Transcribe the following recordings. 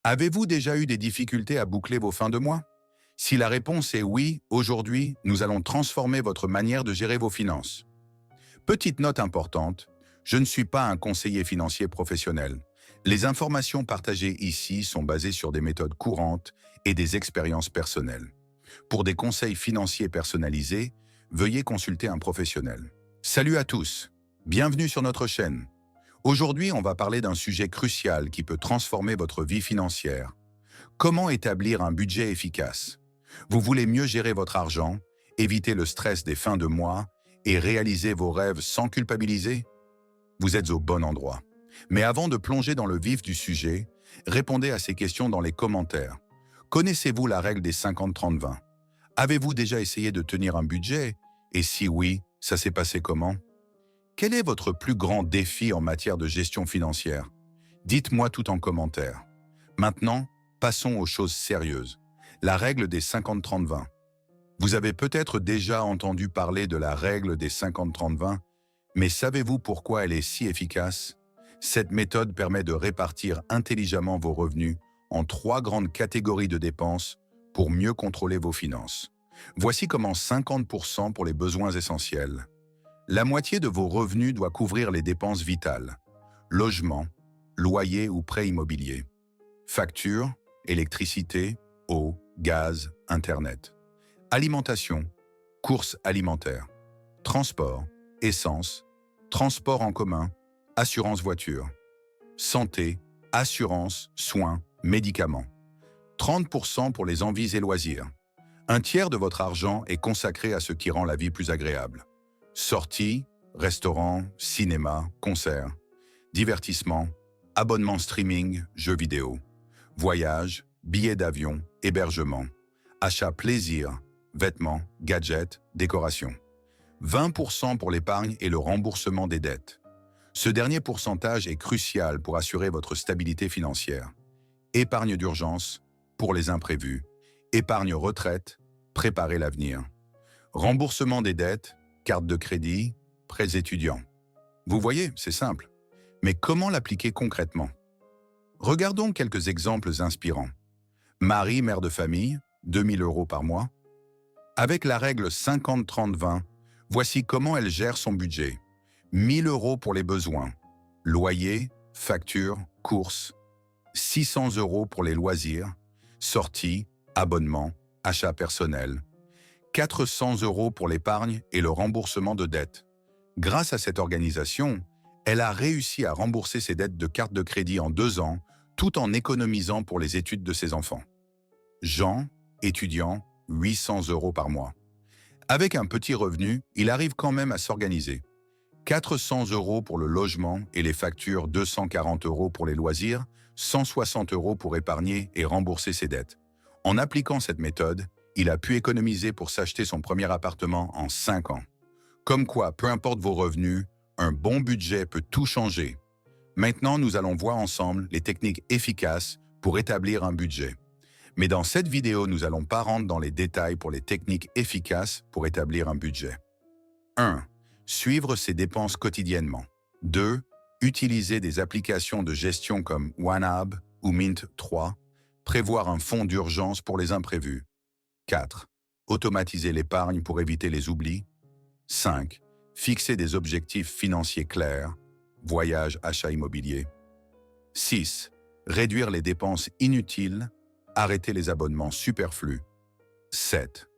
Avez-vous déjà eu des difficultés à boucler vos fins de mois? Si la réponse est oui, aujourd'hui, nous allons transformer votre manière de gérer vos finances. Petite note importante, je ne suis pas un conseiller financier professionnel. Les informations partagées ici sont basées sur des méthodes courantes et des expériences personnelles. Pour des conseils financiers personnalisés, veuillez consulter un professionnel. Salut à tous, bienvenue sur notre chaîne. Aujourd'hui, on va parler d'un sujet crucial qui peut transformer votre vie financière. Comment établir un budget efficace? Vous voulez mieux gérer votre argent, éviter le stress des fins de mois et réaliser vos rêves sans culpabiliser? Vous êtes au bon endroit. Mais avant de plonger dans le vif du sujet, répondez à ces questions dans les commentaires. Connaissez-vous la règle des 50-30-20? Avez-vous déjà essayé de tenir un budget? Et si oui, ça s'est passé comment? Quel est votre plus grand défi en matière de gestion financière? Dites-moi tout en commentaire. Maintenant, passons aux choses sérieuses. La règle des 50-30-20. Vous avez peut-être déjà entendu parler de la règle des 50-30-20, mais savez-vous pourquoi elle est si efficace? Cette méthode permet de répartir intelligemment vos revenus en 3 grandes catégories de dépenses pour mieux contrôler vos finances. Voici comment 50% pour les besoins essentiels. La moitié de vos revenus doit couvrir les dépenses vitales. Logement, loyer ou prêt immobilier. Factures, électricité, eau, gaz, Internet. Alimentation, courses alimentaires. Transport, essence, transport en commun, assurance voiture. Santé, assurance, soins, médicaments. 30% pour les envies et loisirs. Un tiers de votre argent est consacré à ce qui rend la vie plus agréable. Sorties, restaurants, cinéma, concerts, divertissement, abonnements streaming, jeux vidéo, voyages, billets d'avion, hébergement, achats plaisir, vêtements, gadgets, décorations. 20% pour l'épargne et le remboursement des dettes. Ce dernier pourcentage est crucial pour assurer votre stabilité financière. Épargne d'urgence, pour les imprévus. Épargne retraite, préparer l'avenir. Remboursement des dettes, carte de crédit, prêts étudiants. Vous voyez, c'est simple. Mais comment l'appliquer concrètement? Regardons quelques exemples inspirants. Marie, mère de famille, 2000 € par mois. Avec la règle 50-30-20, voici comment elle gère son budget. 1000 € pour les besoins. Loyer, facture, courses. 600 € pour les loisirs, sorties, abonnements, achats personnels. 400 € pour l'épargne et le remboursement de dettes. Grâce à cette organisation, elle a réussi à rembourser ses dettes de carte de crédit en 2 ans, tout en économisant pour les études de ses enfants. Jean, étudiant, 800 € par mois. Avec un petit revenu, il arrive quand même à s'organiser. 400 € pour le logement et les factures, 240 € pour les loisirs, 160 € pour épargner et rembourser ses dettes. En appliquant cette méthode, il a pu économiser pour s'acheter son premier appartement en 5 ans. Comme quoi, peu importe vos revenus, un bon budget peut tout changer. Maintenant, nous allons voir ensemble les techniques efficaces pour établir un budget. Mais dans cette vidéo, nous n'allons pas rentrer dans les détails pour les techniques efficaces pour établir un budget. 1. Suivre ses dépenses quotidiennement. 2. Utiliser des applications de gestion comme OneHub ou Mint 3. Prévoir un fonds d'urgence pour les imprévus. 4. Automatiser l'épargne pour éviter les oublis. 5. Fixer des objectifs financiers clairs. Voyage, achat immobilier. 6. Réduire les dépenses inutiles. Arrêter les abonnements superflus. 7.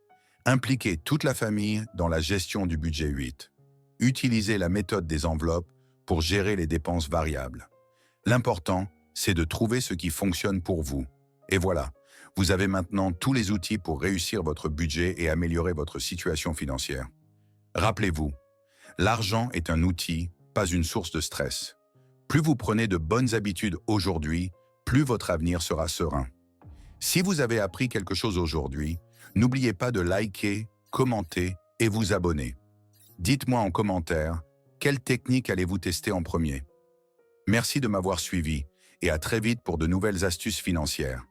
Impliquer toute la famille dans la gestion du budget. 8. Utiliser la méthode des enveloppes pour gérer les dépenses variables. L'important, c'est de trouver ce qui fonctionne pour vous. Et voilà, vous avez maintenant tous les outils pour réussir votre budget et améliorer votre situation financière. Rappelez-vous, l'argent est un outil, pas une source de stress. Plus vous prenez de bonnes habitudes aujourd'hui, plus votre avenir sera serein. Si vous avez appris quelque chose aujourd'hui, n'oubliez pas de liker, commenter et vous abonner. Dites-moi en commentaire, quelle technique allez-vous tester en premier? Merci de m'avoir suivi et à très vite pour de nouvelles astuces financières.